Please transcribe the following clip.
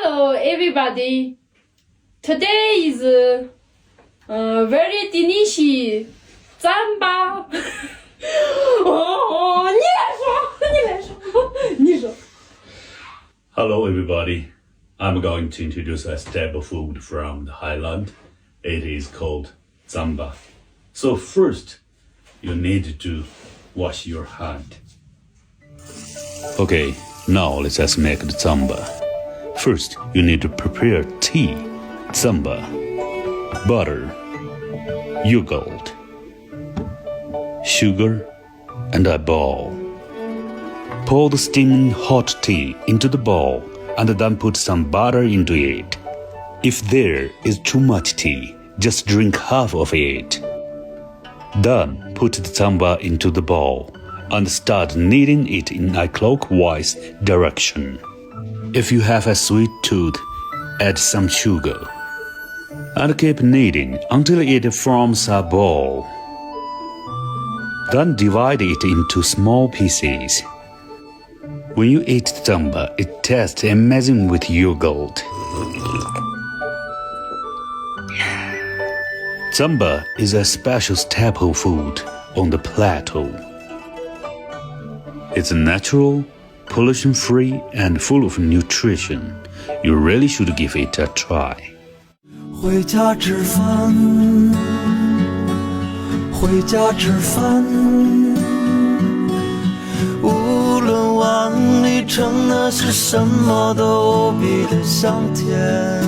Hello, everybody. Today is very delicious Tsampa. 你说。Hello, everybody. I'm going to introduce a staple food from the highland. It is called Tsampa. So first, you need to wash your hand. Okay, now let's make the Tsampa. First, you need to prepare tea, Tsampa, butter, yogurt, sugar, and a bowl. Pour the steaming hot tea into the bowl and then put some butter into it. If there is too much tea, just drink half of it. Then put the Tsampa into the bowl and start kneading it in a clockwise direction. If you have a sweet tooth, add some sugar and keep kneading until it forms a ball. Then divide it into small pieces. When you eat Tsampa, it tastes amazing with yogurt. Tsampa is a special staple food on the plateau. It's natural, pollution-free, and full of nutrition. You really should give it a try. 回家吃饭，回家吃饭。无论碗里盛的是什么，都无比的香甜。